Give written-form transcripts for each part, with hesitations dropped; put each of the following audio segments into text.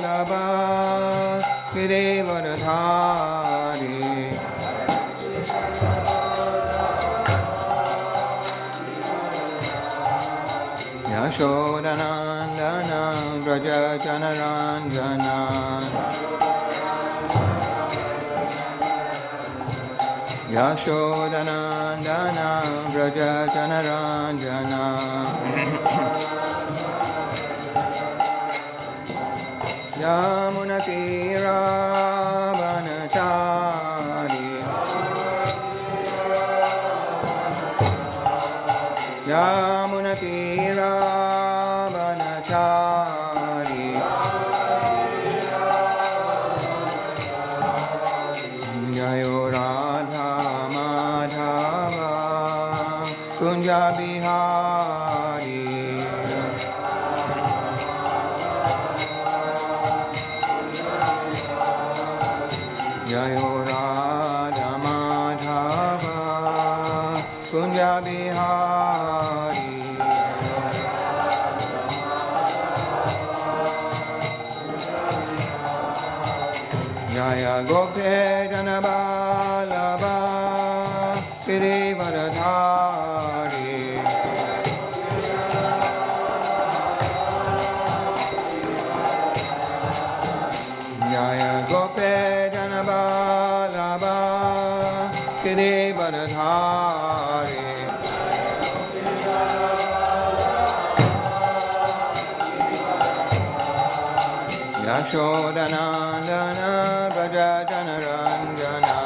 Vallabha Girivardhari Yashodanandana Vraja Janaranjana Yashodanandana Vraja Janaranjana Yamunatira Vanachari Yamunatira Vanachari Jayo Radha Madhava Kunja Bihari Jayo Radha Madhava Kunja Bihari Jaya Gope Janabalabha Girivardhari Jaya Gope Janabalabha Girivardhari Yashodanandana Vraja Janaranjana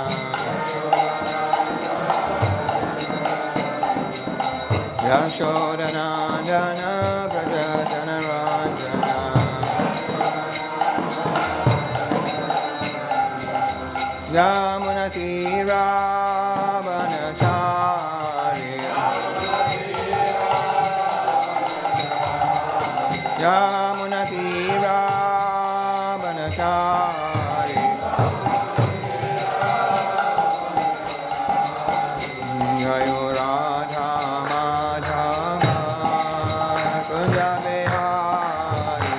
Yashodanandana Vraja Janaranjana Yamunatira Vanachari Yamunatira Vanachari Jayo Radha Madhava Kunja Bihari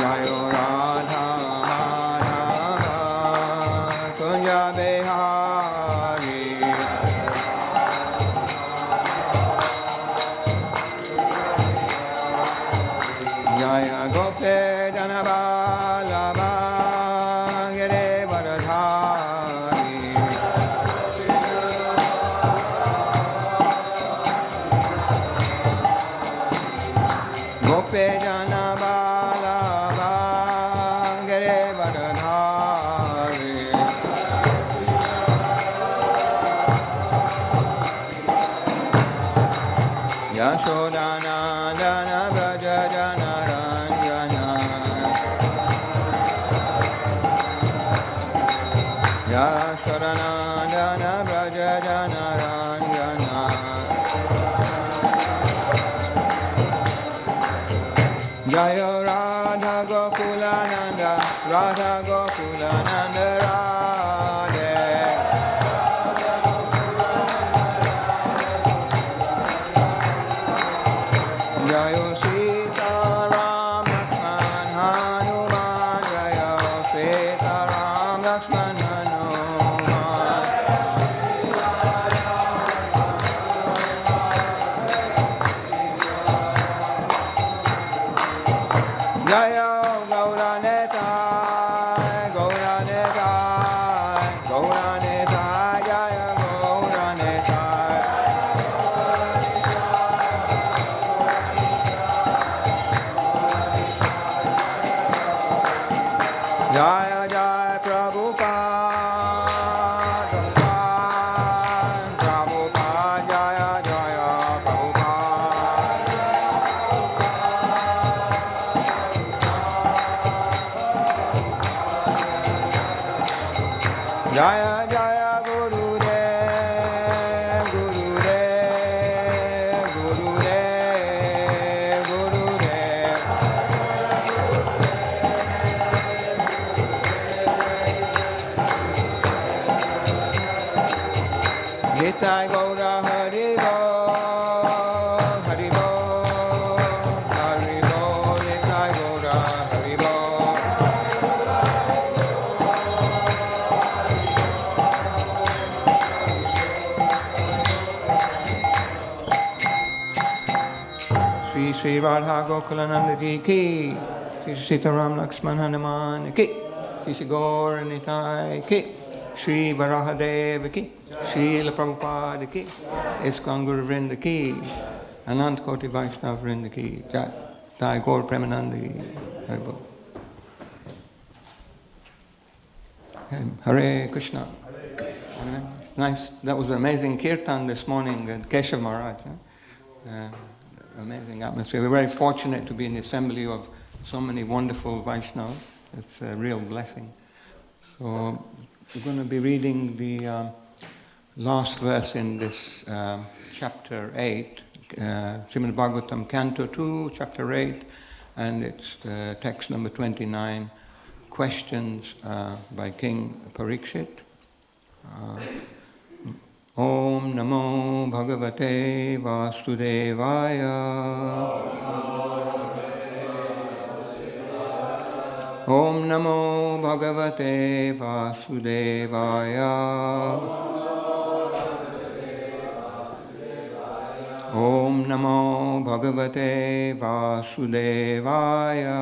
Jayo Radha Madhava Kunja Bihari Jaya Gope Janabalabha Girivardhari Gope Janabalabha Girivardhari Yashodanandana Vraja Janaranjana Yashodanandana Vraja Janaranjana Jaya Radha Gokulananda Radha Gokulananda Radhe Jayo Sita Ram Lakshman Hanuman Jayo Sita Ram Lakshman Hanuman Shri Shri Radha Gokulananda Ji ki, Shri Sitaram Lakshman Hanuman ki, Shri Shri Gaur Nitai ki, Shri Varaha Dev ki, Shri La Prabhupada ki, ISKCON Guru Vrinda ki, Anant Koti Vaishnav Vrinda ki, Jai, Jai Gaur Premanandi, Hare Bol. Hare Krishna. It's nice. That was an amazing kirtan this morning at Keshav Maharaj. Amazing atmosphere. We're very fortunate to be in the assembly of so many wonderful Vaishnavas. It's a real blessing. So we're going to be reading the last verse in this chapter 8, Srimad Bhagavatam, Canto 2, chapter 8, and it's text number 29, questions by King Parikshit. Om Namo Bhagavate Vasudevaya. Om Namo Bhagavate Vasudevaya. Om Namo Bhagavate Vasudevaya.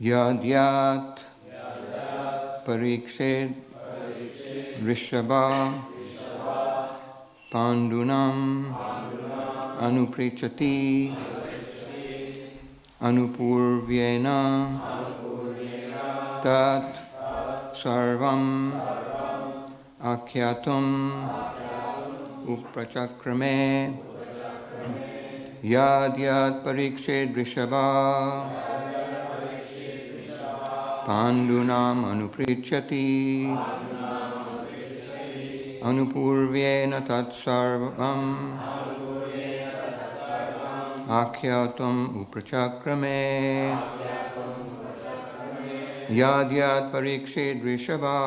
Yad Yat Parikshit Rishabha Pandunam Anuprichati Anupurvyena Tat Sarvam Akyatum Uprachakrame Yad Yat Parikshit Rishabha Pandunam Anuprichati Anupurvyena Tatsarvam Akyatam Uprachakrame Yad Yad Parikshit Rishabha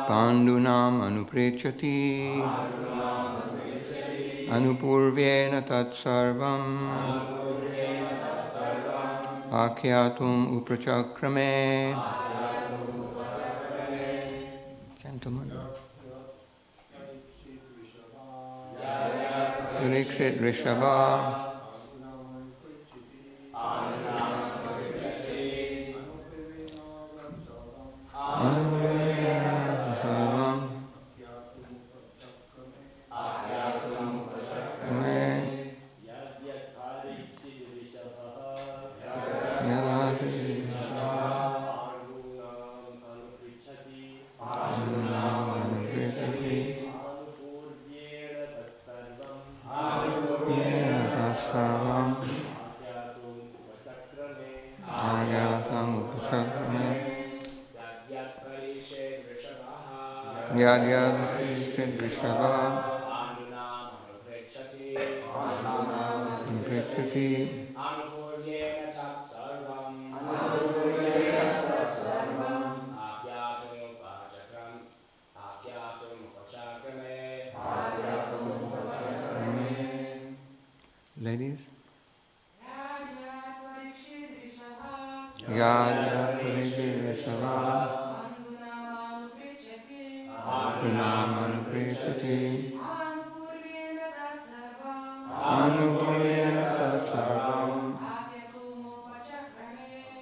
Pandunam Anuprichati Anupurvyena Tatsarvam Akyatum Uprachakrame. Gentlemen. Parikshit Rishabha. Yad Yad Parikshit Rishabha Anuprijati Anupurvyena Tatsarvam Akyatum Upachakrame. Ladies? Yad Yad Parikshit Rishabha Pandunam Anuprichati Anupurvyena Tatsarvam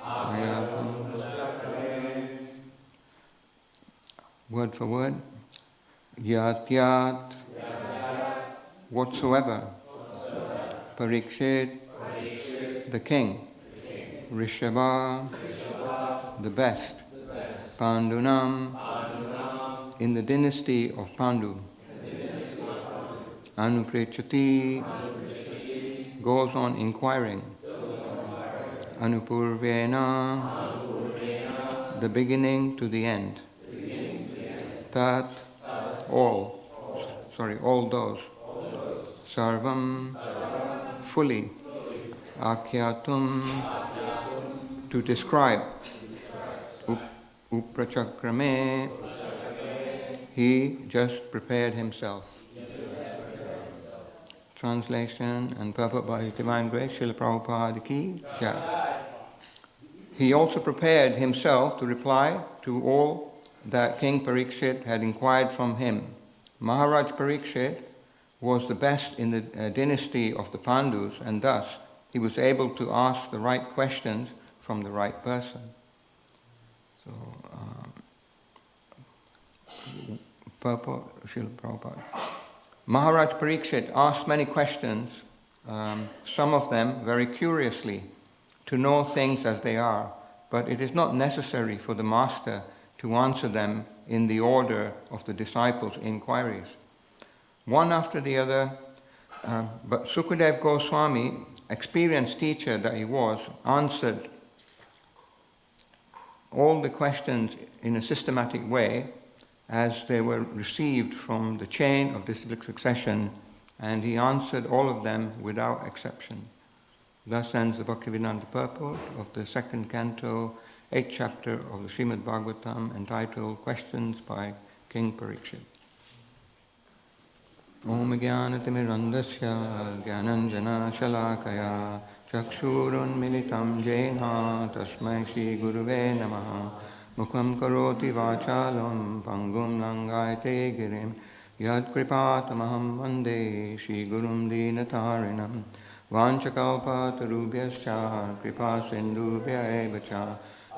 Akyatum Upachakrame. Word for word. Yat Yat whatsoever. Parikshit the king. Rishabha the best. Pandunam in the dynasty of Pandu. Anuprichati goes on inquiring. Anupurvyena the beginning to the end. Tat all those. Sarvam fully. Akyatum to describe. Uprachakrame he just prepared himself. Translation and purport by His Divine Grace, Srila Prabhupada ki Jai. He also prepared himself to reply to all that King Parikshit had inquired from him. Maharaj Parikshit was the best in the dynasty of the Pandus, and thus he was able to ask the right questions from the right person. So, Srila Prabhupada. Maharaj Parikshit asked many questions, some of them very curiously, to know things as they are, but it is not necessary for the master to answer them in the order of the disciples' inquiries. One after the other, but Sukadev Goswami, experienced teacher that he was, answered all the questions in a systematic way as they were received from the chain of disciplic succession, and he answered all of them without exception. Thus ends the Bhaktivedanta purport of the second canto, 8th chapter of the Srimad Bhagavatam, entitled Questions by King Parikshit. Om Jnanatimirandasya Jnananjana Shalakaya Chakshurun Militam Jena Tasmai Shri Guruve Namaha Mukham Karoti Vachalam Pangum Langayate Girim Yad Kripatamaham Vande Shri Gurum Dinatarinam Vanchakalpatarubhyascha Kripa Sindhubhya Evacha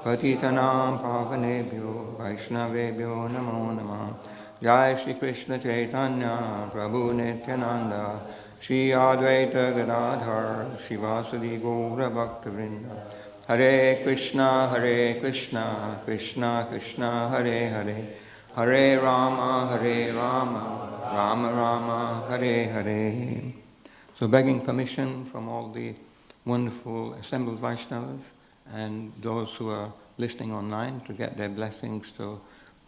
Patitanam Pavanebhyo Vaishnavebhyo Namo Namah Jai Shri Krishna Chaitanya Prabhu Nityananda Shri Advaita Gadadhar Shivasadi Gaura Bhaktivinoda Hare Krishna Krishna Krishna Hare Hare Hare Rama Rama Rama Hare Hare. So begging permission from all the wonderful assembled Vaishnavas and those who are listening online to get their blessings to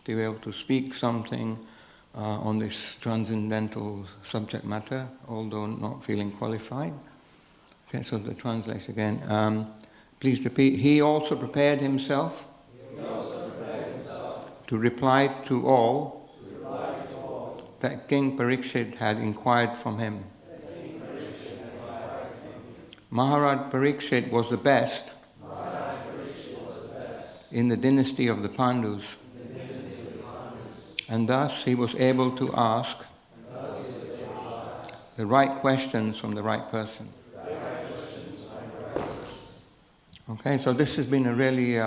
be able to speak something on this transcendental subject matter, although not feeling qualified. Okay, so the translation again. Please repeat. He also prepared himself, to reply to all that King Parikshit had inquired from him. Maharaj Parikshit was the best in the dynasty of the Pandus, and thus he was able to ask the right questions from the right person. Okay, so this has been a really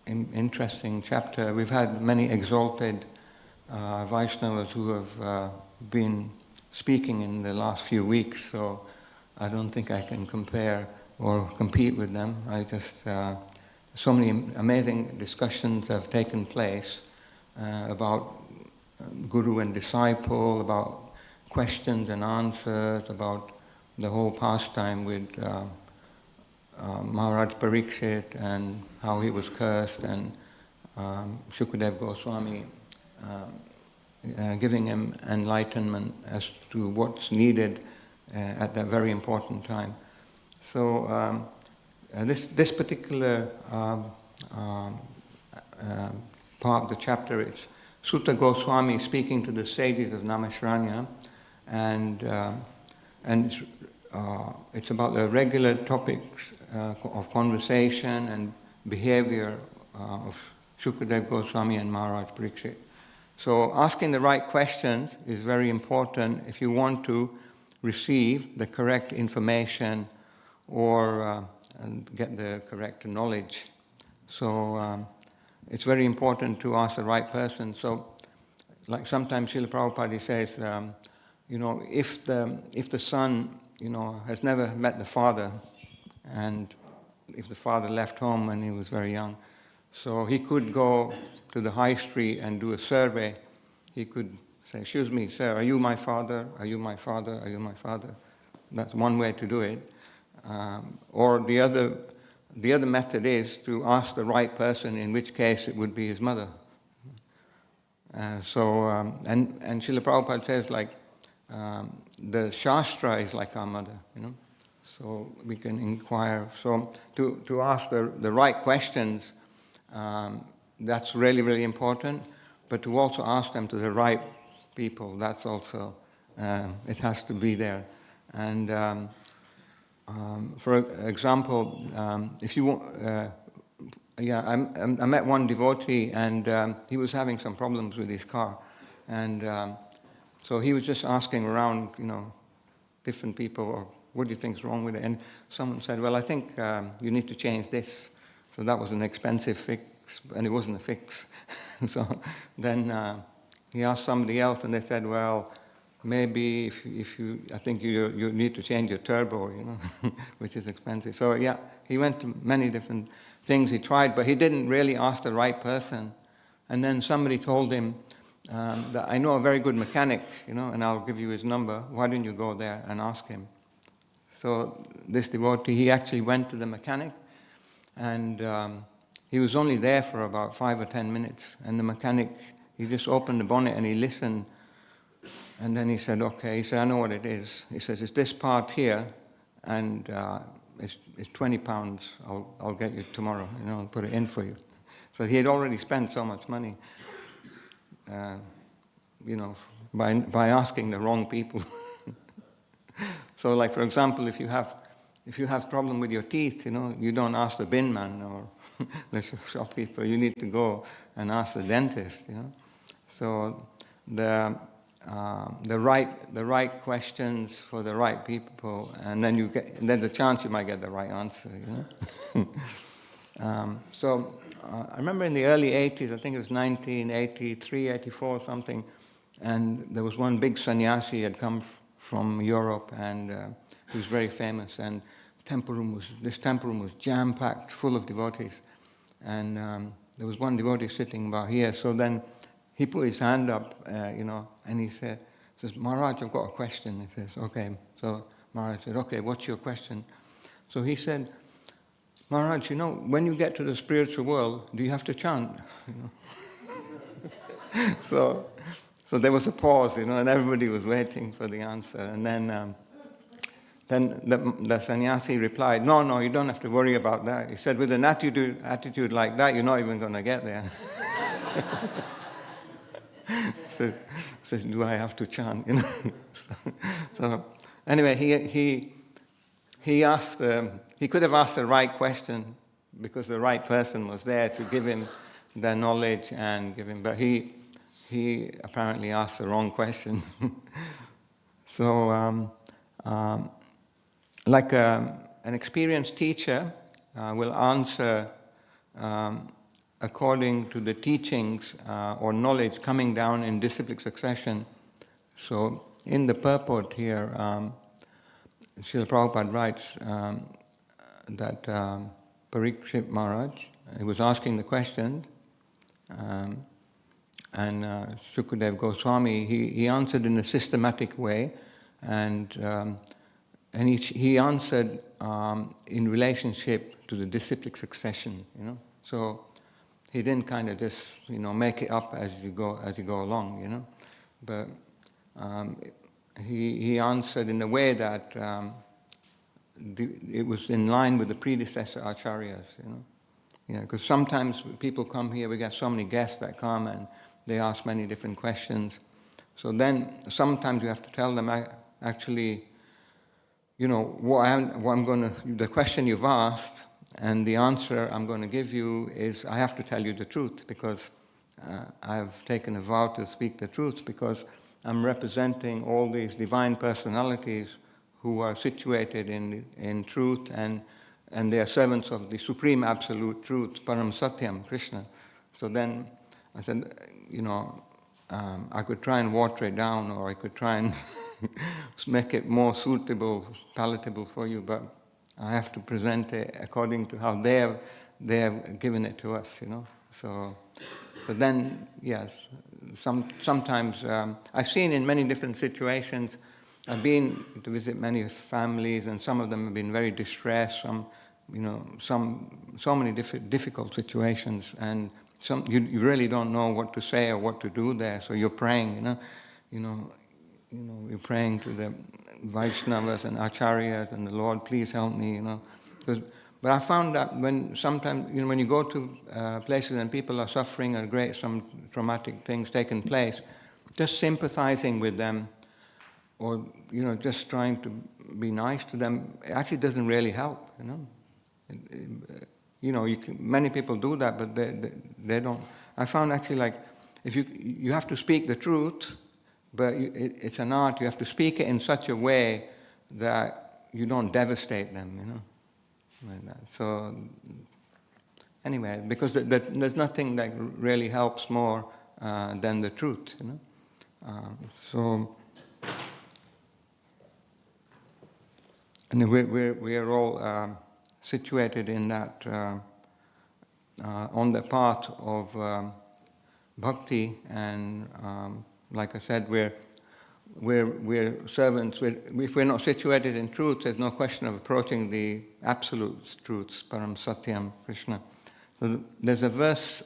interesting chapter. We've had many exalted Vaishnavas who have been speaking in the last few weeks, so I don't think I can compare or compete with them. So many amazing discussions have taken place about guru and disciple, about questions and answers, about the whole pastime with Maharaj Parikshit and how he was cursed, and Sukadev Goswami giving him enlightenment as to what's needed at that very important time. So this particular part of the chapter, it's Sutta Goswami speaking to the sages of Naimisharanya, and it's about the regular topics of conversation and behavior of Sukadev Goswami and Maharaj Parikshit. So asking the right questions is very important if you want to receive the correct information or get the correct knowledge. So it's very important to ask the right person. So, like sometimes Srila Prabhupada says, if the son, has never met the father, and if the father left home when he was very young, so he could go to the high street and do a survey. He could say, "Excuse me, sir, are you my father? Are you my father? Are you my father?" That's one way to do it. Or the other method is to ask the right person, in which case it would be his mother. And Srila Prabhupada says, the Shastra is like our mother, So we can inquire. So to ask the right questions, that's really, really important. But to also ask them to the right people, that's also, it has to be there. And For example, if you want, I met one devotee, and he was having some problems with his car, and so he was just asking around, different people, or what do you think's wrong with it? And someone said, well, I think you need to change this. So that was an expensive fix, and it wasn't a fix. So then he asked somebody else, and they said, well, maybe I think you need to change your turbo, which is expensive. So yeah, he went to many different things he tried, but he didn't really ask the right person. And then somebody told him that I know a very good mechanic, and I'll give you his number. Why don't you go there and ask him? So this devotee, he actually went to the mechanic, and he was only there for about 5 or 10 minutes. And the mechanic, he just opened the bonnet and he listened. And then he said, okay, he said, I know what it is. He says, it's this part here, and it's £20. I'll get you tomorrow, I'll put it in for you. So he had already spent so much money, by asking the wrong people. So, like, for example, if you have problem with your teeth, you don't ask the bin man or the shopkeeper. You need to go and ask the dentist. So the right questions for the right people, and then there's a chance you might get the right answer. So I remember in the early 80s, I think it was 1983, 84, something, and there was one big sannyasi had come from Europe, and he was very famous, and this temple room was jam-packed, full of devotees, and there was one devotee sitting about here. So then he put his hand up, and he says, Maharaj, I've got a question. He says, okay. So Maharaj said, okay, what's your question? So he said, Maharaj, when you get to the spiritual world, do you have to chant? So there was a pause, and everybody was waiting for the answer. And then the sannyasi replied, no, you don't have to worry about that. He said, with an attitude like that, you're not even going to get there. Says, do I have to chant? So anyway, he asked. He could have asked the right question because the right person was there to give him the knowledge and give him. But he apparently asked the wrong question. So, like an experienced teacher will answer according to the teachings or knowledge coming down in disciplic succession. So in the purport here, Srila Prabhupada writes that Parikshit Maharaj, he was asking the question, and Shukadev Goswami, he answered in a systematic way, and he answered in relationship to the disciplic succession, So he didn't kind of just, make it up as you go along, But he answered in a way that it was in line with the predecessor acharyas, Because sometimes people come here, we get so many guests that come and they ask many different questions. So then sometimes you have to tell them, actually, the question you've asked and the answer I'm going to give you is, I have to tell you the truth because I've taken a vow to speak the truth because I'm representing all these divine personalities who are situated in truth and they are servants of the supreme absolute truth, Param Satyam, Krishna. So then I said, I could try and water it down, or I could try and make it more suitable, palatable for you, but I have to present it according to how they have given it to us, So then, yes, sometimes I've seen in many different situations. I've been to visit many families, and some of them have been very distressed. So many difficult situations, and you really don't know what to say or what to do there. So you're praying, you're praying to the Vaishnavas and Acharyas and the Lord, please help me, But I found that sometimes when you go to places and people are suffering or some traumatic things taking place, just sympathizing with them or just trying to be nice to them, it actually doesn't really help. Many people do that, but they don't. I found actually, like, if you have to speak the truth, but it's an art. You have to speak it in such a way that you don't devastate them, like that. So anyway, because there's nothing that really helps more than the truth, So, and we're all situated in that on the path of bhakti, and like I said, we're servants. If we're not situated in truth, there's no question of approaching the absolute truths, Param Satyam, Krishna. So there's a verse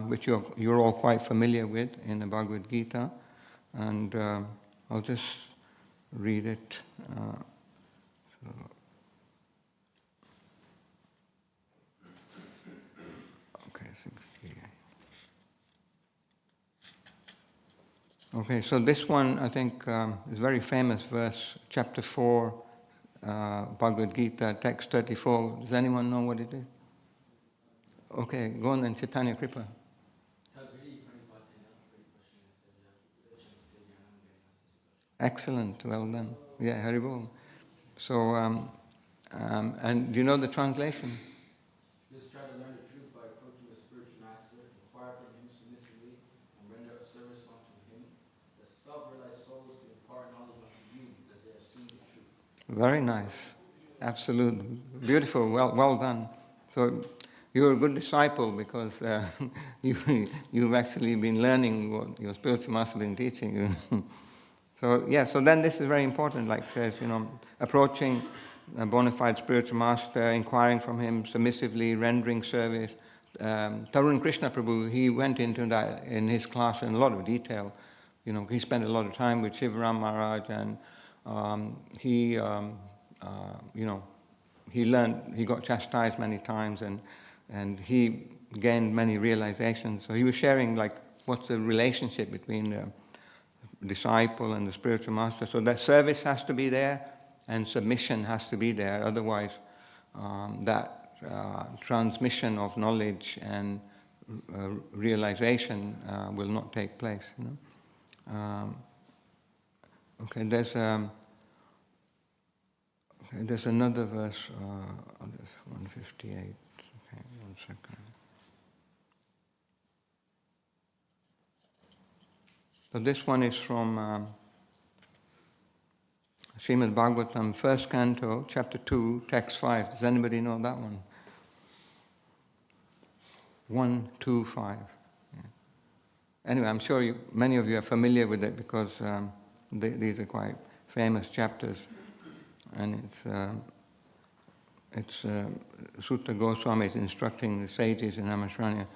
which you're all quite familiar with in the Bhagavad Gita, and I'll just read it. Okay, 68. Okay, so this one, I think, is a very famous verse, chapter 4, Bhagavad Gita, text 34. Does anyone know what it is? Okay, go on then, Chaitanya Kripa. Excellent, well done. Yeah, Haribol. So, and do you know the translation? Just try to learn the truth by approaching the spiritual master, inquire from him submissively, and render service unto him. The self-realized souls can impart knowledge unto you, as they have seen the truth. Very nice. Absolutely. Beautiful. Well done. So you're a good disciple because you've actually been learning what your spiritual master has been teaching you. So then this is very important, like says, approaching a bona fide spiritual master, inquiring from him submissively, rendering service. Tarun Krishna Prabhu, he went into that in his class in a lot of detail. He spent a lot of time with Shivaram Maharaj, and he learned, he got chastised many times, and he gained many realizations. So he was sharing, like, what's the relationship between the disciple and the spiritual master. So that service has to be there, and submission has to be there. Otherwise, that transmission of knowledge and realization will not take place. Okay, there's another verse, 158. Okay, 1 second. So this one is from Srimad Bhagavatam, first canto, chapter 2, text 5. Does anybody know that one? 1, 2, 5. Yeah. Anyway, I'm sure many of you are familiar with it because these are quite famous chapters. And it's Sutta Goswami is instructing the sages in Amashranya.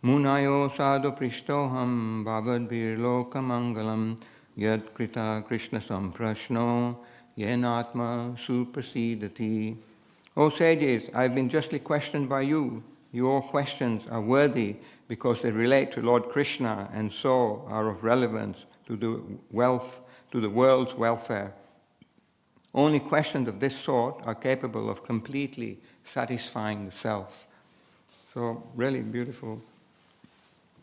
Munayo sadhu prishtoham bhavadbhir loka mangalam yad krita krishna samprashno yenatma suprasidati. O sages, I have been justly questioned by you. Your questions are worthy because they relate to Lord Krishna and so are of relevance to the world's welfare. Only questions of this sort are capable of completely satisfying the self. So, really beautiful.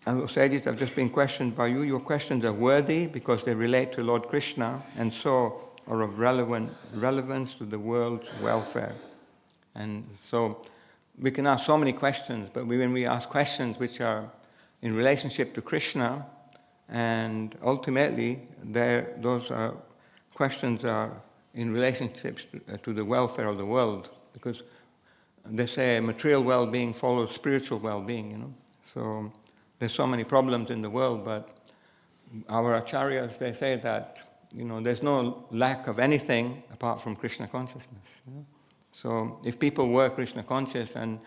And sages, I've just been questioned by you. Your questions are worthy because they relate to Lord Krishna and so are of relevance to the world's welfare. And so we can ask so many questions, but when we ask questions which are in relationship to Krishna, and ultimately those questions are in relationships to the welfare of the world, because they say material well-being follows spiritual well-being, So there's so many problems in the world, but our acharyas, they say that, there's no lack of anything apart from Krishna consciousness. So if people were Krishna conscious, and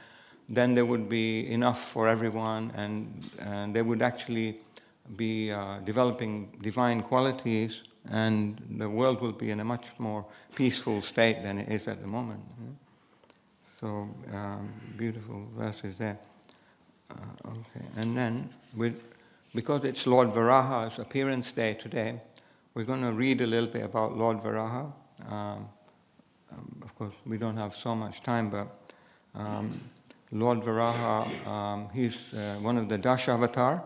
then there would be enough for everyone, and they would actually be developing divine qualities, and the world will be in a much more peaceful state than it is at the moment. So beautiful verses there. Okay, and then because it's Lord Varaha's appearance day today, we're going to read a little bit about Lord Varaha. Of course, we don't have so much time, but Lord Varaha, he's one of the Dash Avatar,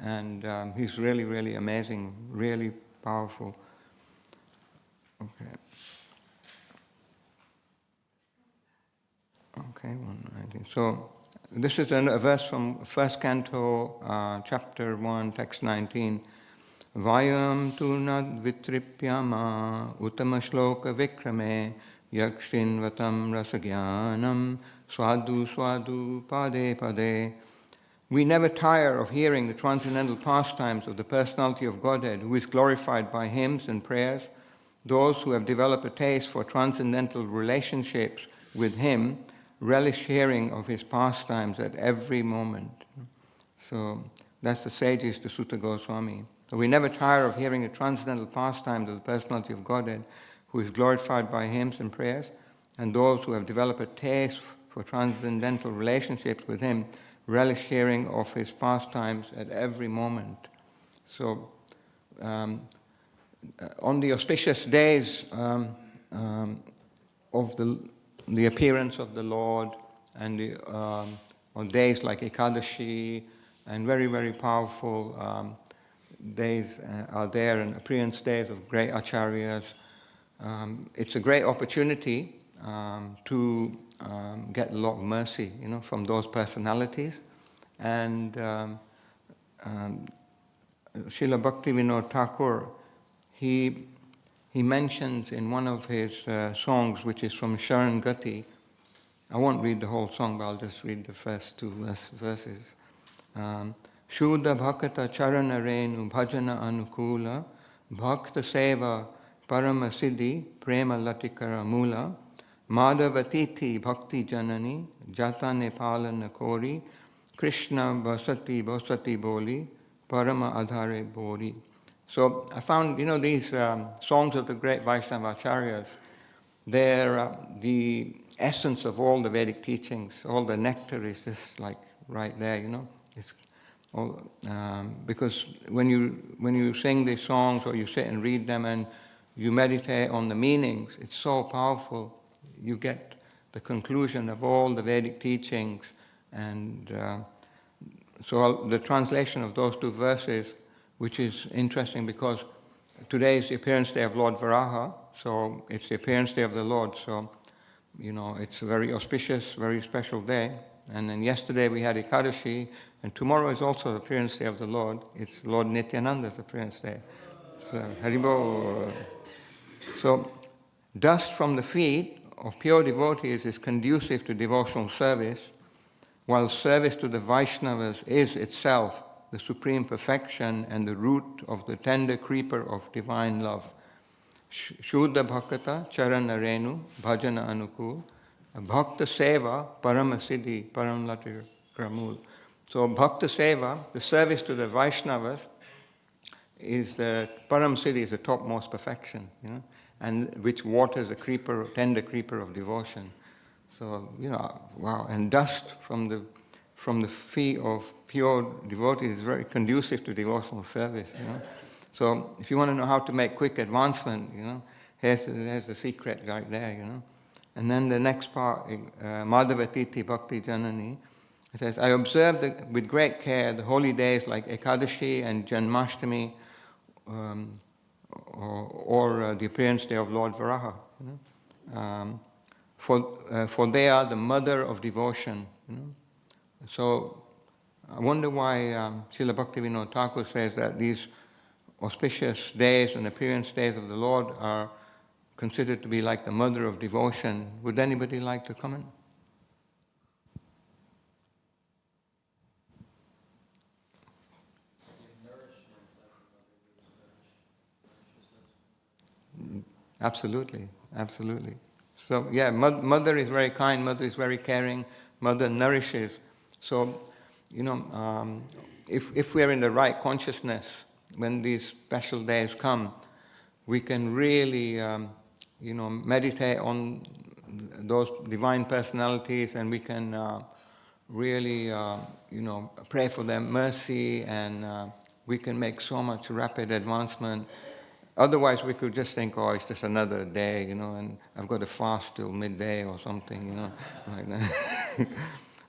and he's really, really amazing, really powerful. Okay. Okay, 119. So this is a verse from First Canto, Chapter 1, Text 19. Vayam tu nad vitripyama uttama shloka vikrame yakshinvatam rasagyanam swadu swadu pade pade. We never tire of hearing the transcendental pastimes of the personality of Godhead, who is glorified by hymns and prayers. Those who have developed a taste for transcendental relationships with him relish hearing of his pastimes at every moment. So that's the sages to Sutta Goswami. So we never tire of hearing the transcendental pastimes of the personality of Godhead, who is glorified by hymns and prayers, and those who have developed a taste for transcendental relationships with him relish hearing of his pastimes at every moment. So on the auspicious days of the appearance of the Lord, and on days like Ekadashi, and very, very powerful days are there, and appearance days of great acharyas. It's a great opportunity to get a lot of mercy, from those personalities. And Srila Bhaktivedanta Thakur, he mentions in one of his songs, which is from Sharan Gati. I won't read the whole song, but I'll just read the first two verses. Shuddha Bhakata Charana Renu Bhajana Anukula Bhakta Seva Parama Siddhi Prema Latikara Mula Madhavatiti Bhakti Janani Jata Nepala Nakori Krishna Basati Basati Boli Parama Adhare Bori. So I found, these songs of the great Vaishnava Acharyas, they're the essence of all the Vedic teachings. All the nectar is just like right there, It's all, because when you sing these songs, or you sit and read them and you meditate on the meanings, it's so powerful. You get the conclusion of all the Vedic teachings. And so the translation of those two verses, which is interesting because today is the appearance day of Lord Varaha, so it's the appearance day of the Lord. So, it's a very auspicious, very special day. And then yesterday we had Ekadashi, and tomorrow is also the appearance day of the Lord. It's Lord Nityananda's appearance day. So, Haribo. So, dust from the feet of pure devotees is conducive to devotional service, while service to the Vaishnavas is itself the supreme perfection and the root of the tender creeper of divine love. Shuddha Bhakata Charana Renu Bhajana Anukul Bhakta Seva Parama Siddhi Param Latir Kramul. So Bhakta Seva, the service to the Vaishnavas, is the Param Siddhi, is the topmost perfection, and which waters the creeper, tender creeper of devotion. So, wow, and dust from the feet of pure devotees is very conducive to devotional service, So if you want to know how to make quick advancement, here's the secret right there, And then the next part, Madhavatiti Bhakti Janani, it says, I observed with great care the holy days like Ekadashi and Janmashtami, or the appearance day of Lord Varaha, for they are the mother of devotion. So I wonder why Srila Bhaktivedanta Thakur says that these auspicious days and appearance days of the Lord are considered to be like the mother of devotion. Would anybody like to comment? Absolutely, absolutely. So yeah, mother is very kind, mother is very caring, mother nourishes. So, if we are in the right consciousness, when these special days come, we can really, meditate on those divine personalities, and we can really, pray for their mercy, and we can make so much rapid advancement. Otherwise, we could just think, oh, it's just another day, and I've got to fast till midday or something, like that.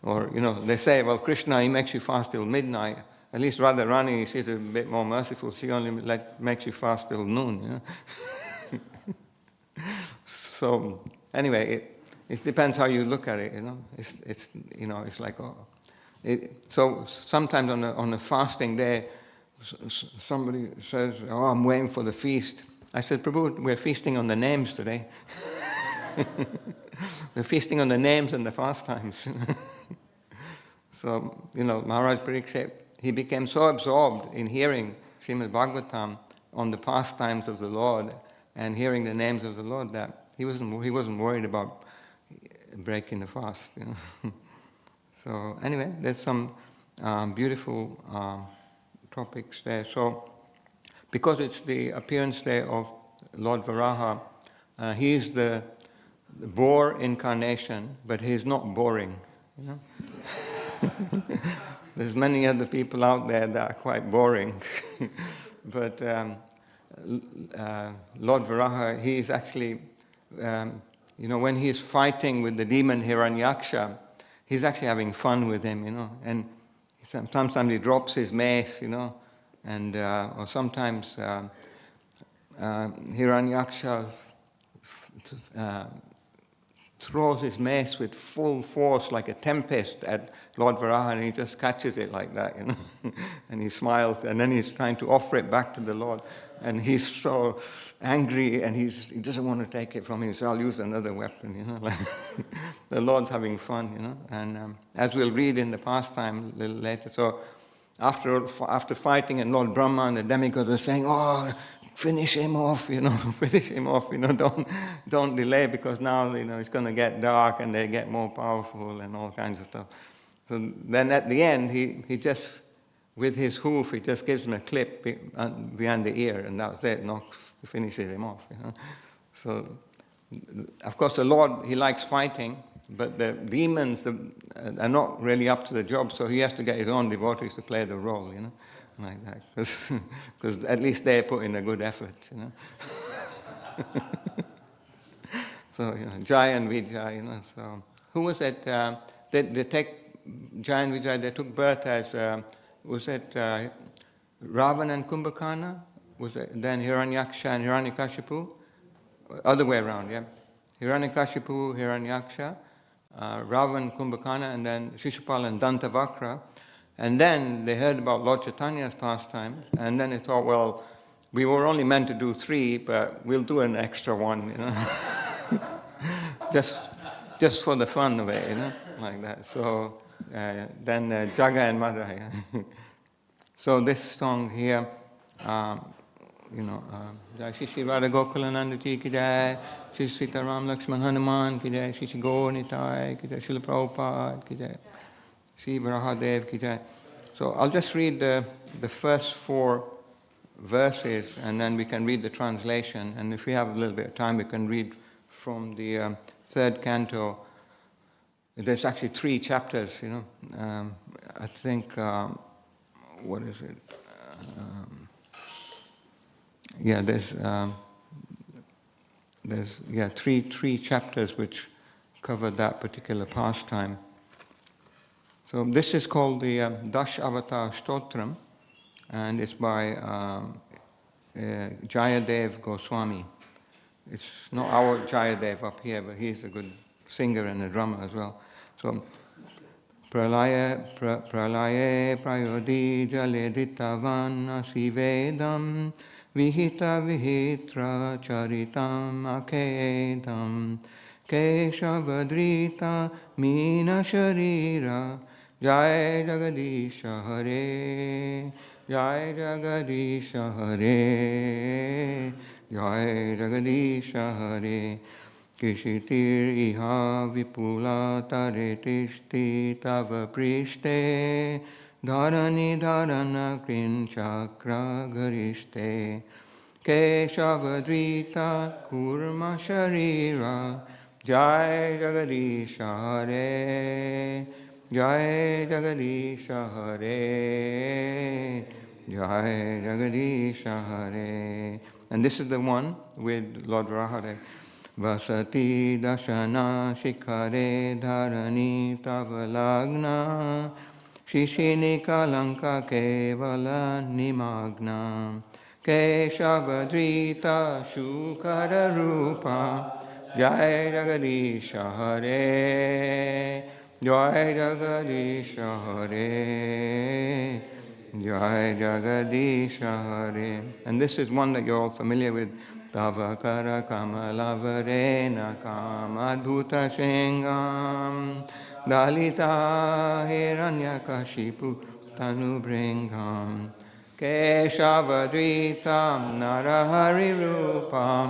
Or, they say, well, Krishna, he makes you fast till midnight. At least Radharani, she's a bit more merciful. She only makes you fast till noon, So, anyway, it depends how you look at it, It's like, oh. So sometimes on a fasting day, somebody says, oh, I'm waiting for the feast. I said, Prabhu, we're feasting on the names today. We're feasting on the names and the fast times. So, Maharaj Pariksit, he became so absorbed in hearing Srimad Bhagavatam on the pastimes of the Lord and hearing the names of the Lord that he wasn't worried about breaking the fast. So anyway, there's some beautiful topics there. So because it's the appearance day of Lord Varaha, he is the boar incarnation, but he's not boring. There's many other people out there that are quite boring. But Lord Varaha, he is actually, when he's fighting with the demon Hiranyaksha, he's actually having fun with him, and sometimes he drops his mace, and or sometimes Hiranyaksha throws his mace with full force like a tempest at Lord Varaha, and he just catches it like that, and he smiles, and then he's trying to offer it back to the Lord, and he's so angry, and he doesn't want to take it from him, so I'll use another weapon, The Lord's having fun, and as we'll read in the pastime a little later, so after fighting, and Lord Brahma and the demigods are saying, oh, finish him off, finish him off, don't delay, because now, it's going to get dark and they get more powerful and all kinds of stuff. So then at the end, he just, with his hoof, he just gives him a clip behind the ear, and that's it, finishes him off, So, of course, the Lord, he likes fighting, but the demons are not really up to the job, so he has to get his own devotees to play the role, like that, because at least they put in a good effort, So, Jai and Vijay, so who was it? They take Jai and Vijay. They took birth as was it Ravan and Kumbhakarna? Was it then Hiranyaksha and Hiranyakashipu? Other way around, yeah. Hiranyakashipu, Hiranyaksha, Ravan, Kumbhakarna, and then Shishupal and Dantavakra. And then they heard about Lord Chaitanya's pastimes, and then they thought, well, we were only meant to do 3, but we'll do an extra one, just for the fun of it, like that. So then Jaga and Madhya. So this song here, Jai Shri Radha Gokulananda Ji ki Jai, Shri Sitaram Lakshman Hanuman ki Jai, Shri Gaur Nitai ki Jai, Srila Prabhupada ki Jai, Shri Varaha Dev ki Jai. So I'll just read the first 4 verses, and then we can read the translation. And if we have a little bit of time, we can read from the 3rd canto. There's actually 3 chapters, I think, what is it? There's 3 chapters which cover that particular pastime. So this is called the Dash Avatar Stotram, and it's by Jayadev Goswami. It's not our Jayadev up here, but he's a good singer and a drummer as well. So, Pralaye prayodi jaleditavan asivedam vihita vihitra charitam akedam keshavadrita mina sharira jai jagadisha hare jai jagadisha hare jai jagadisha hare Kishitir iha vipula taretishti tava prishte dharani dharana krinchakra garishte keshavadrita kurma sharira jai jagadisha hare jai jagadisha hare jai jagadisha hare And this is the one with Lord Varaha. Vasati dashana shikhare dharani tavalagna shishini kalanka kevala nimagna keshavadrita shukara rupa jai jagadisha hare jai jagadisha hare jai jagadisha hare. And this is one that you're all familiar with. Tavakara kamalavarena kamadhuta shengam dalita hiranyakashipu tanubringam keshavadritam narahari rupam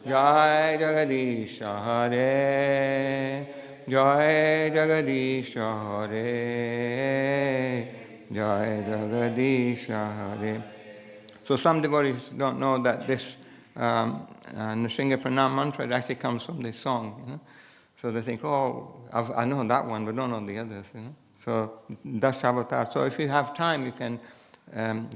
jai jagadisha hare jai jagadisha hare jai jagadisha hare. So some devotees don't know that this Nrsimha Pranam mantra, it actually comes from this song, you know. So they think, oh, I know that one, but don't know the others, you know. So Dasavatar. So if you have time, you can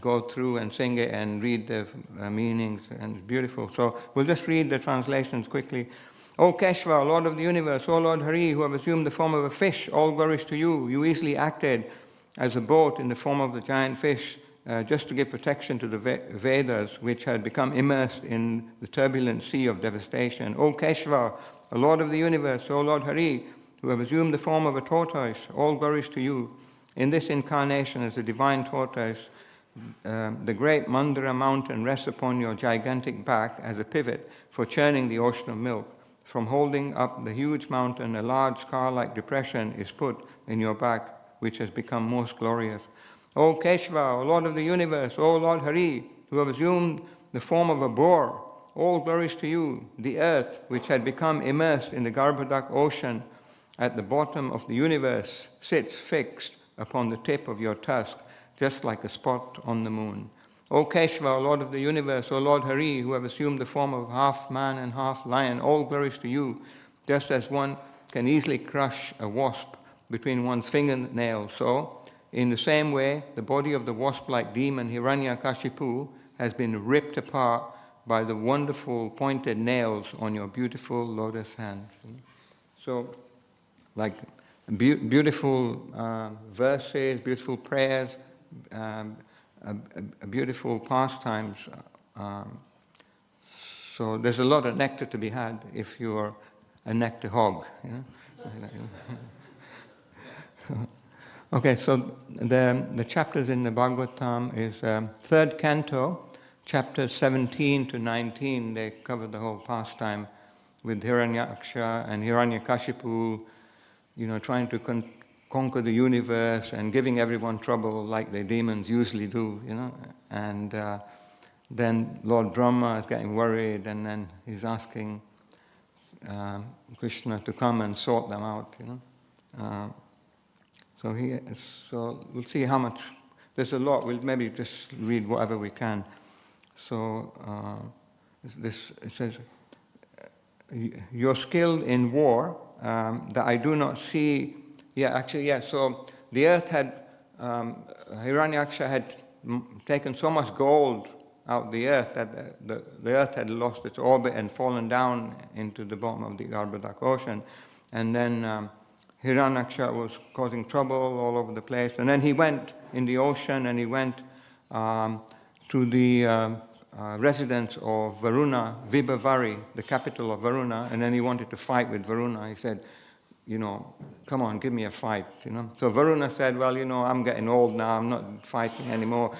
go through and sing it and read the meanings, and it's beautiful. So we'll just read the translations quickly. O Keshava, Lord of the universe, O Lord Hari, who have assumed the form of a fish, all glories to you. You easily acted as a boat in the form of the giant fish, just to give protection to the Vedas, which had become immersed in the turbulent sea of devastation. O Keshava, the Lord of the universe, O Lord Hari, who have assumed the form of a tortoise, all glories to you. In this incarnation as a divine tortoise, the great Mandara mountain rests upon your gigantic back as a pivot for churning the ocean of milk. From holding up the huge mountain, a large scar-like depression is put in your back, which has become most glorious. O Keshava, O Lord of the universe, O Lord Hari, who have assumed the form of a boar, all glories to you. The earth, which had become immersed in the Garbhodak ocean at the bottom of the universe, sits fixed upon the tip of your tusk, just like a spot on the moon. O Keshava, O Lord of the universe, O Lord Hari, who have assumed the form of half man and half lion, all glories to you. Just as one can easily crush a wasp between one's fingernails, so in the same way, the body of the wasp-like demon Hiranyakashipu has been ripped apart by the wonderful pointed nails on your beautiful lotus hands. So, like beautiful verses, beautiful prayers, beautiful pastimes. So there's a lot of nectar to be had if you're a nectar hog. You know? Okay, so the chapters in the Bhagavatam is third canto, chapters 17 to 19. They cover the whole pastime with Hiranyaksha and Hiranyakashipu, you know, trying to conquer the universe and giving everyone trouble like the demons usually do, you know. And then Lord Brahma is getting worried, and then he's asking Krishna to come and sort them out, you know. So we'll see how much. There's a lot. We'll maybe just read whatever we can. So it says, "You're skilled in war that I do not see." So the earth had Hiranyaksha had taken so much gold out of the earth that the earth had lost its orbit and fallen down into the bottom of the Garbhodak ocean, and then Hiranyaksha was causing trouble all over the place. And then he went in the ocean, and he went to the residence of Varuna, Vibhavari, the capital of Varuna, and then he wanted to fight with Varuna. He said, you know, come on, give me a fight, you know. So Varuna said, well, you know, I'm getting old now, I'm not fighting anymore.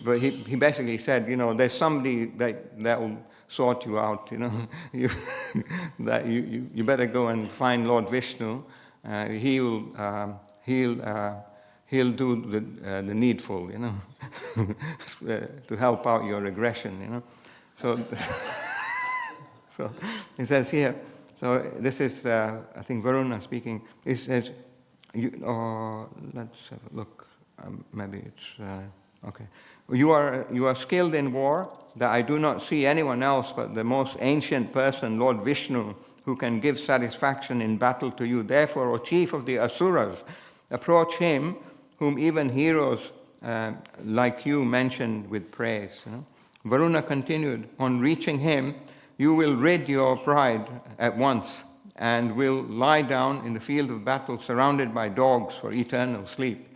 But he basically said, you know, there's somebody that will sort you out, you know. you better go and find Lord Vishnu. He'll do the needful, you know, to help out your aggression, you know. So it says here. So this is, I think, Varuna speaking. It says, let's have a look. Maybe it's okay. You are skilled in war, that I do not see anyone else but the most ancient person, Lord Vishnu, who can give satisfaction in battle to you. Therefore, O chief of the Asuras, approach him, whom even heroes like you mentioned with praise. You know? Varuna continued, on reaching him, you will rid your pride at once and will lie down in the field of battle surrounded by dogs for eternal sleep.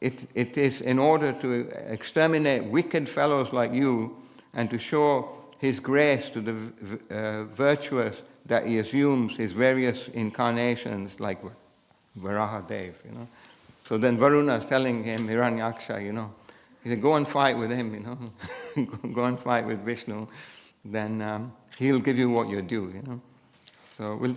It is in order to exterminate wicked fellows like you and to show his grace to the virtuous that he assumes his various incarnations like Varaha Dev, So then Varuna is telling him, Hiranyaksha, he said, go and fight with him, go and fight with Vishnu, then he'll give you what you're due, So we'll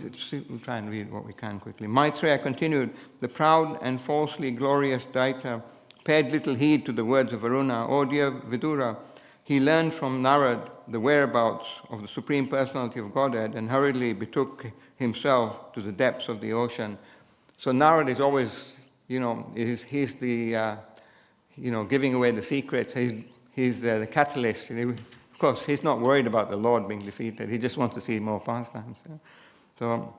try and read what we can quickly. Maitreya continued, the proud and falsely glorious Daita paid little heed to the words of Varuna. Oh dear Vidura, he learned from Narad the whereabouts of the Supreme Personality of Godhead and hurriedly betook himself to the depths of the ocean. So Narad is always, he's the, giving away the secrets. He's the catalyst. Of course, he's not worried about the Lord being defeated. He just wants to see more pastimes. So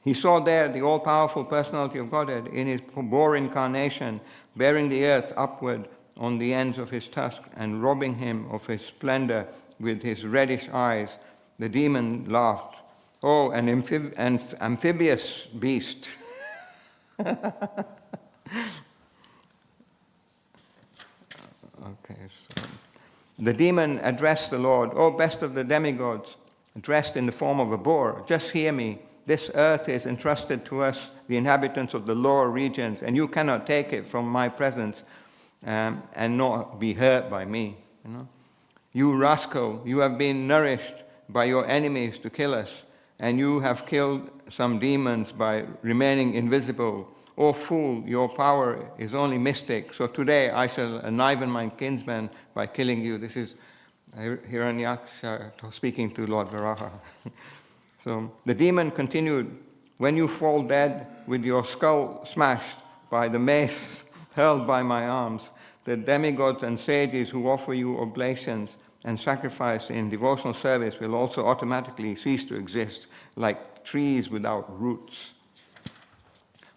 he saw there the all-powerful personality of Godhead in his boar incarnation, bearing the earth upward on the ends of his tusk and robbing him of his splendor with his reddish eyes. The demon laughed. Oh, an amphibious beast. Okay, so the demon addressed the Lord, O best of the demigods, dressed in the form of a boar, just hear me. This earth is entrusted to us, the inhabitants of the lower regions, and you cannot take it from my presence and not be hurt by me. You rascal, you have been nourished by your enemies to kill us, and you have killed some demons by remaining invisible. O fool, your power is only mystic, so today I shall enliven my kinsmen by killing you. This is Hiranyaksha speaking to Lord Varaha. So the demon continued, when you fall dead with your skull smashed by the mace hurled by my arms, the demigods and sages who offer you oblations and sacrifice in devotional service will also automatically cease to exist, like trees without roots.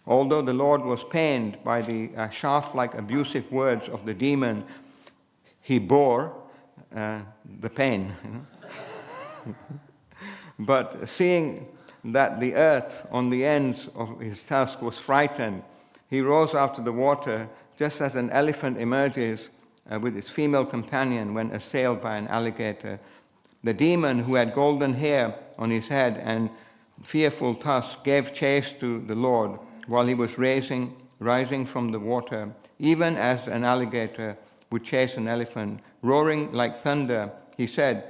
Although the Lord was pained by the shaft-like abusive words of the demon, he bore the pain. But seeing that the earth on the ends of his tusk was frightened, he rose after the water, just as an elephant emerges with its female companion when assailed by an alligator. The demon, who had golden hair on his head and fearful tusks, gave chase to the Lord while he was rising from the water, even as an alligator would chase an elephant. Roaring like thunder, he said,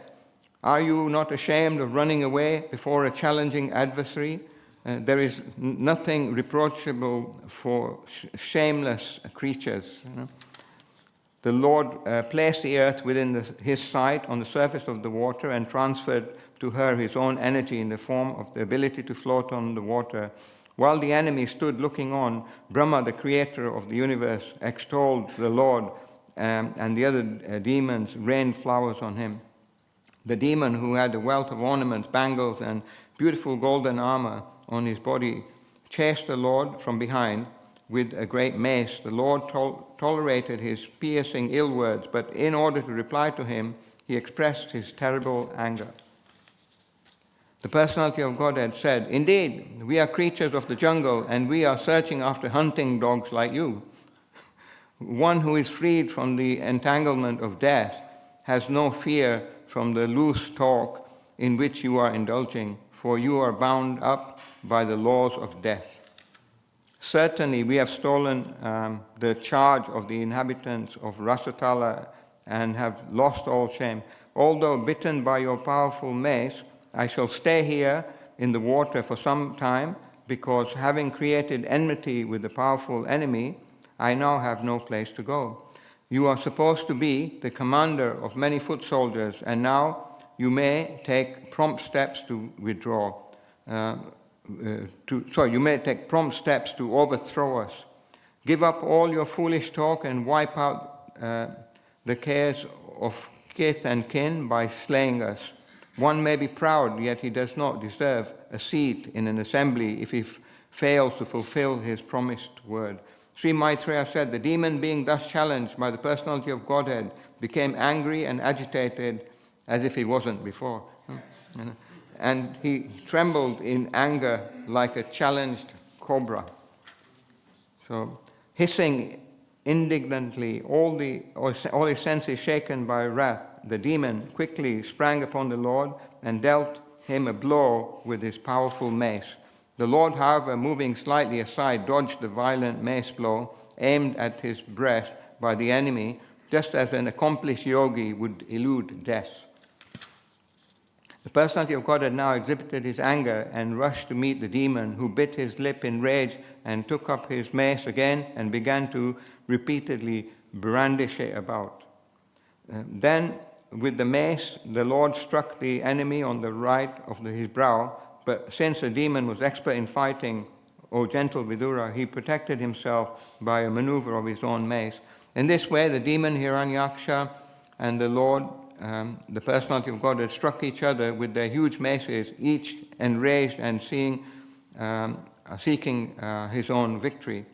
are you not ashamed of running away before a challenging adversary? There is nothing reproachable for shameless creatures. The Lord placed the earth within his sight on the surface of the water and transferred to her his own energy in the form of the ability to float on the water. While the enemy stood looking on, Brahma, the creator of the universe, extolled the Lord, and the other demons rained flowers on him. The demon, who had a wealth of ornaments, bangles, and beautiful golden armor on his body, chased the Lord from behind with a great mace. The Lord tolerated his piercing ill words, but in order to reply to him, he expressed his terrible anger. The personality of Godhead said, indeed, we are creatures of the jungle, and we are searching after hunting dogs like you. One who is freed from the entanglement of death has no fear from the loose talk in which you are indulging, for you are bound up by the laws of death. Certainly, we have stolen the charge of the inhabitants of Rasatala and have lost all shame. Although bitten by your powerful mace, I shall stay here in the water for some time, because having created enmity with the powerful enemy, I now have no place to go. You are supposed to be the commander of many foot soldiers, and now you may take prompt steps to withdraw. You may take prompt steps to overthrow us. Give up all your foolish talk and wipe out the cares of kith and kin by slaying us. One may be proud, yet he does not deserve a seat in an assembly if he fails to fulfill his promised word. Sri Maitreya said, the demon being thus challenged by the personality of Godhead became angry and agitated as if he wasn't before. And he trembled in anger like a challenged cobra. So, hissing indignantly, all his senses shaken by wrath, the demon quickly sprang upon the Lord and dealt him a blow with his powerful mace. The Lord, however, moving slightly aside, dodged the violent mace blow aimed at his breast by the enemy, just as an accomplished yogi would elude death. The personality of God had now exhibited his anger and rushed to meet the demon, who bit his lip in rage and took up his mace again and began to repeatedly brandish it about. Then, with the mace, the Lord struck the enemy on the right of his brow, but since the demon was expert in fighting, O gentle Vidura, he protected himself by a maneuver of his own mace. In this way, the demon Hiranyaksha and the Lord, the personality of God, had struck each other with their huge maces, each enraged and seeking his own victory.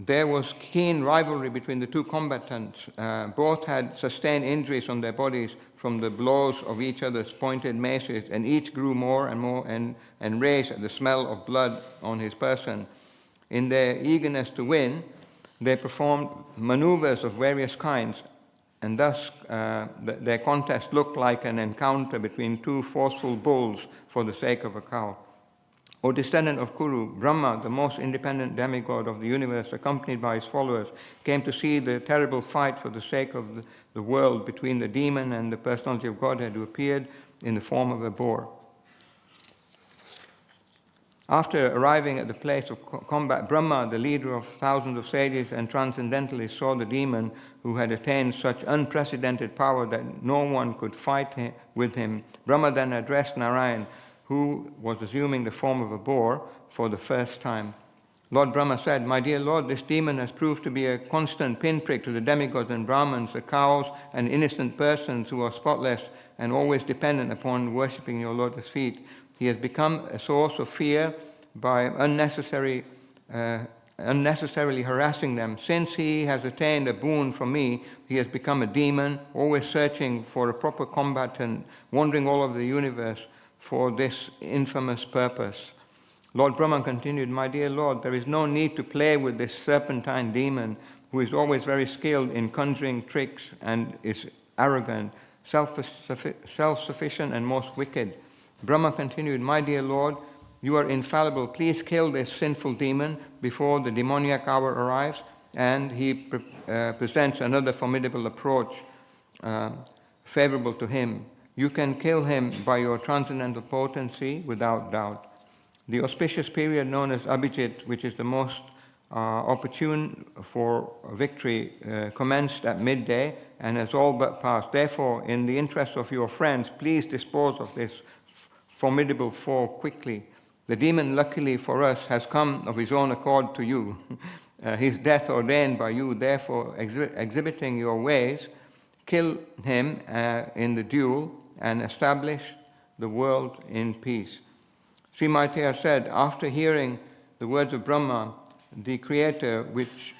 There was keen rivalry between the two combatants. Both had sustained injuries on their bodies from the blows of each other's pointed maces, and each grew more and more enraged at the smell of blood on his person. In their eagerness to win, they performed maneuvers of various kinds, and thus their contest looked like an encounter between two forceful bulls for the sake of a cow. O descendant of Kuru, Brahma, the most independent demigod of the universe, accompanied by his followers, came to see the terrible fight for the sake of the world between the demon and the personality of Godhead, who appeared in the form of a boar. After arriving at the place of combat, Brahma, the leader of thousands of sages and transcendentalists, saw the demon, who had attained such unprecedented power that no one could fight with him. Brahma then addressed Narayan, who was assuming the form of a boar for the first time. Lord Brahma said, "My dear Lord, this demon has proved to be a constant pinprick to the demigods and Brahmins, the cows and innocent persons who are spotless and always dependent upon worshipping your lotus feet. He has become a source of fear by unnecessarily harassing them. Since he has attained a boon from me, he has become a demon, always searching for a proper combatant, wandering all over the universe for this infamous purpose." Lord Brahma continued, "My dear Lord, there is no need to play with this serpentine demon, who is always very skilled in conjuring tricks and is arrogant, self-sufficient and most wicked." Brahma continued, "My dear Lord, you are infallible. Please kill this sinful demon before the demoniac hour arrives." And he presents another formidable approach favorable to him. You can kill him by your transcendental potency without doubt. The auspicious period known as Abhijit, which is the most opportune for victory, commenced at midday and has all but passed. Therefore, in the interest of your friends, please dispose of this formidable foe quickly. The demon, luckily for us, has come of his own accord to you. His death ordained by you, therefore, exhibiting your ways, kill him in the duel and establish the world in peace. Sri Maitreya said, after hearing the words of Brahma, the Creator, which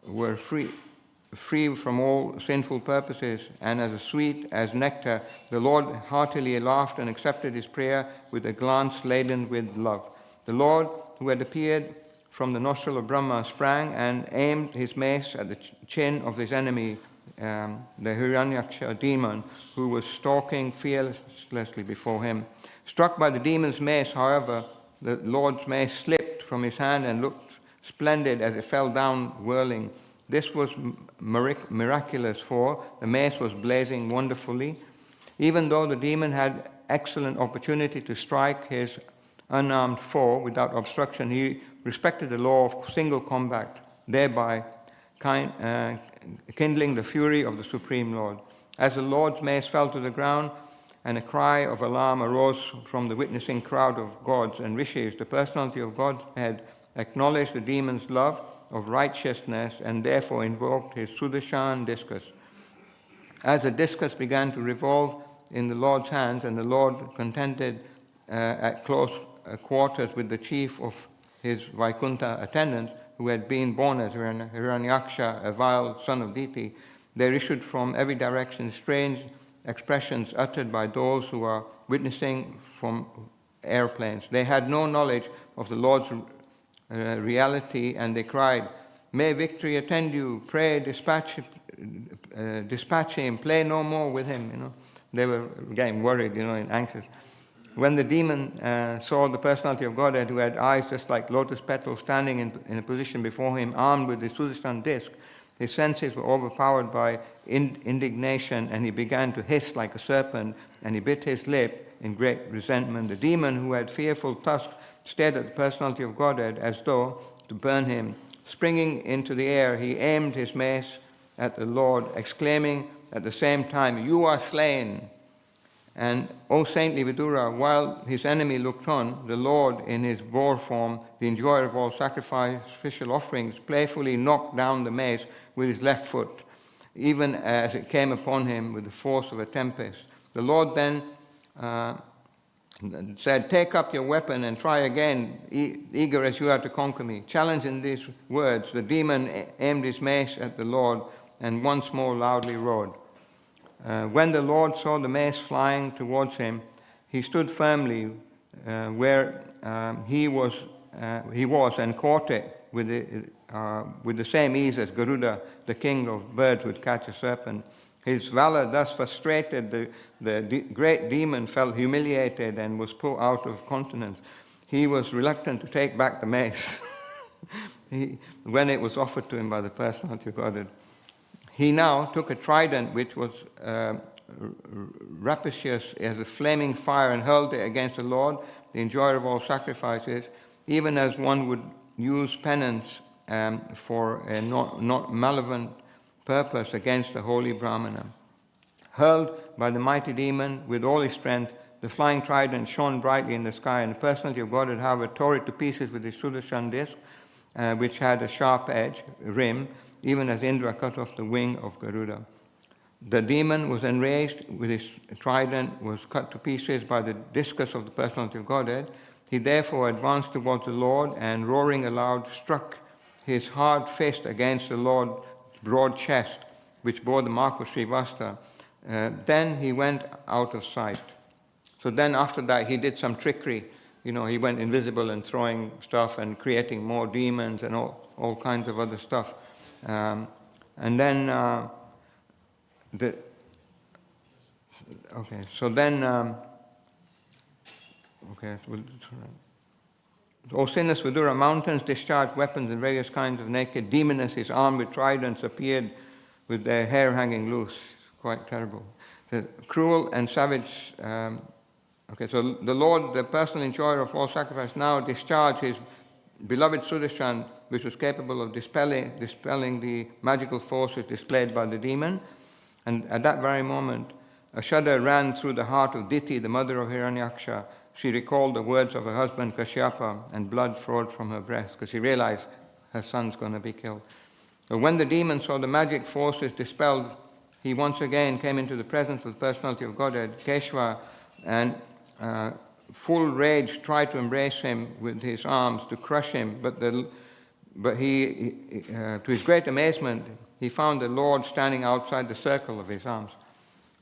were free from all sinful purposes and as sweet as nectar, the Lord heartily laughed and accepted his prayer with a glance laden with love. The Lord, who had appeared from the nostril of Brahma, sprang and aimed his mace at the chin of his enemy, the Hiranyaksha demon, who was stalking fearlessly before him. Struck by the demon's mace, however, the Lord's mace slipped from his hand and looked splendid as it fell down whirling. This was miraculous, for the mace was blazing wonderfully. Even though the demon had excellent opportunity to strike his unarmed foe without obstruction, he respected the law of single combat, thereby kindling the fury of the Supreme Lord. As the Lord's mace fell to the ground and a cry of alarm arose from the witnessing crowd of gods and rishis, the personality of Godhead acknowledged the demon's love of righteousness and therefore invoked his Sudarshan discus. As the discus began to revolve in the Lord's hands and the Lord contended at close quarters with the chief of his Vaikuntha attendants, who had been born as Hiranyaksha, a vile son of Diti, there issued from every direction strange expressions uttered by those who are witnessing from airplanes. They had no knowledge of the Lord's reality, and they cried, "May victory attend you, pray, dispatch him, play no more with him." They were getting worried, and anxious. When the demon saw the personality of Godhead, who had eyes just like lotus petals standing in a position before him, armed with the Sudarshan disc, his senses were overpowered by indignation, and he began to hiss like a serpent, and he bit his lip in great resentment. The demon, who had fearful tusks, stared at the personality of Godhead as though to burn him. Springing into the air, he aimed his mace at the Lord, exclaiming at the same time, "You are slain." And, O saintly Vidura, while his enemy looked on, the Lord, in his boar form, the enjoyer of all sacrificial offerings, playfully knocked down the mace with his left foot, even as it came upon him with the force of a tempest. The Lord then said, "Take up your weapon and try again, eager as you are to conquer me." Challenged in these words, the demon aimed his mace at the Lord and once more loudly roared. When the Lord saw the mace flying towards him, he stood firmly where he was and caught it with the same ease as Garuda, the king of birds, would catch a serpent. His valor thus frustrated, the great demon felt humiliated and was put out of countenance. He was reluctant to take back the mace when it was offered to him by the personality of Godhead. He now took a trident which was rapacious as a flaming fire and hurled it against the Lord, the enjoyer of all sacrifices, even as one would use penance for a not malevolent purpose against the holy Brahmana. Hurled by the mighty demon with all his strength, the flying trident shone brightly in the sky, and the personality of Godhead, however, tore it to pieces with his Sudarshan disc, which had a sharp edge, rim, even as Indra cut off the wing of Garuda. The demon was enraged with his trident, was cut to pieces by the discus of the personality of Godhead. He therefore advanced towards the Lord and, roaring aloud, struck his hard fist against the Lord's broad chest, which bore the mark of Srivasta. Then he went out of sight. So then after that he did some trickery. He went invisible and throwing stuff and creating more demons and all kinds of other stuff. O sinless Vidura, mountains discharged weapons and various kinds of naked demonesses armed with tridents appeared with their hair hanging loose. Quite terrible. The cruel and savage. So the Lord, the personal enjoyer of all sacrifice, now discharged his beloved Sudarshan, which was capable of dispelling the magical forces displayed by the demon. And at that very moment, a shudder ran through the heart of Diti, the mother of Hiranyaksha. She recalled the words of her husband Kashyapa, and blood flowed from her breast, because she realized her son's going to be killed. But when the demon saw the magic forces dispelled, he once again came into the presence of the personality of Godhead, Keshava, and full rage tried to embrace him with his arms to crush him, but he, to his great amazement, he found the Lord standing outside the circle of his arms.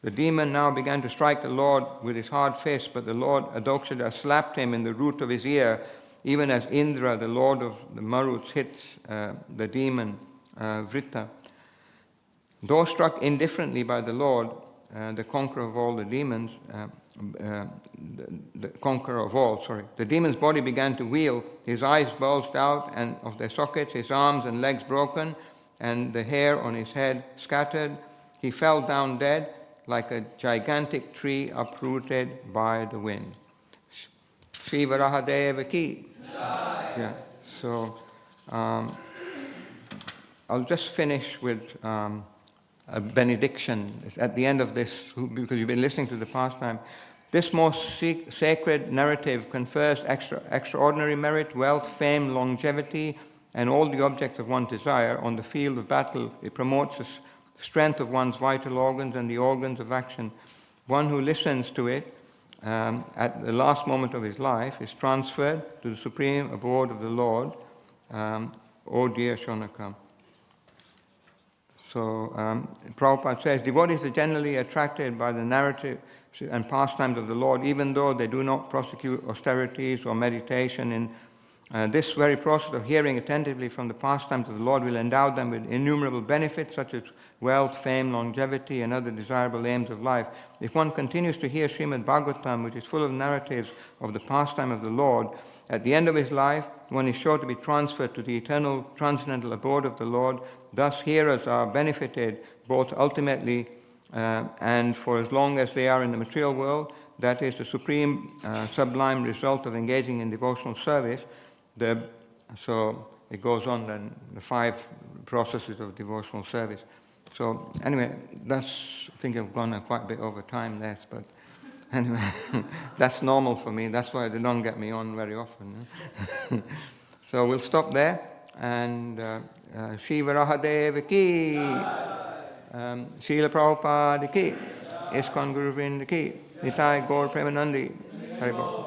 The demon now began to strike the Lord with his hard fist, but the Lord Adokshada slapped him in the root of his ear, even as Indra, the Lord of the Maruts, hits the demon Vritta. Though struck indifferently by the Lord, the conqueror of all the demons, the demon's body began to wheel, his eyes bulged out and of their sockets, his arms and legs broken, and the hair on his head scattered. He fell down dead like a gigantic tree uprooted by the wind. Sri Varaha Deva ki. Yeah. So I'll just finish with a benediction at the end of this, because you've been listening to the pastime. This most sacred narrative confers extraordinary merit, wealth, fame, longevity, and all the objects of one's desire on the field of battle. It promotes the strength of one's vital organs and the organs of action. One who listens to it at the last moment of his life, is transferred to the supreme abode of the Lord, O dear Shonaka. So Prabhupada says, devotees are generally attracted by the narrative and pastimes of the Lord, even though they do not prosecute austerities or meditation. In this very process of hearing attentively from the pastimes of the Lord will endow them with innumerable benefits, such as wealth, fame, longevity, and other desirable aims of life. If one continues to hear Srimad Bhagavatam, which is full of narratives of the pastime of the Lord, at the end of his life, one is sure to be transferred to the eternal transcendental abode of the Lord. Thus, hearers are benefited both ultimately and for as long as they are in the material world. That is the supreme sublime result of engaging in devotional service. So it goes on then, the 5 processes of devotional service. So anyway, I think I've gone quite a bit over time there, but anyway, that's normal for me. That's why they don't get me on very often. So we'll stop there. And Shri Varaha Deva ki, Srila Prabhupada ki, ISKCON Guru Vrinda ki, Nitai Gaur Premanandi, Haribol.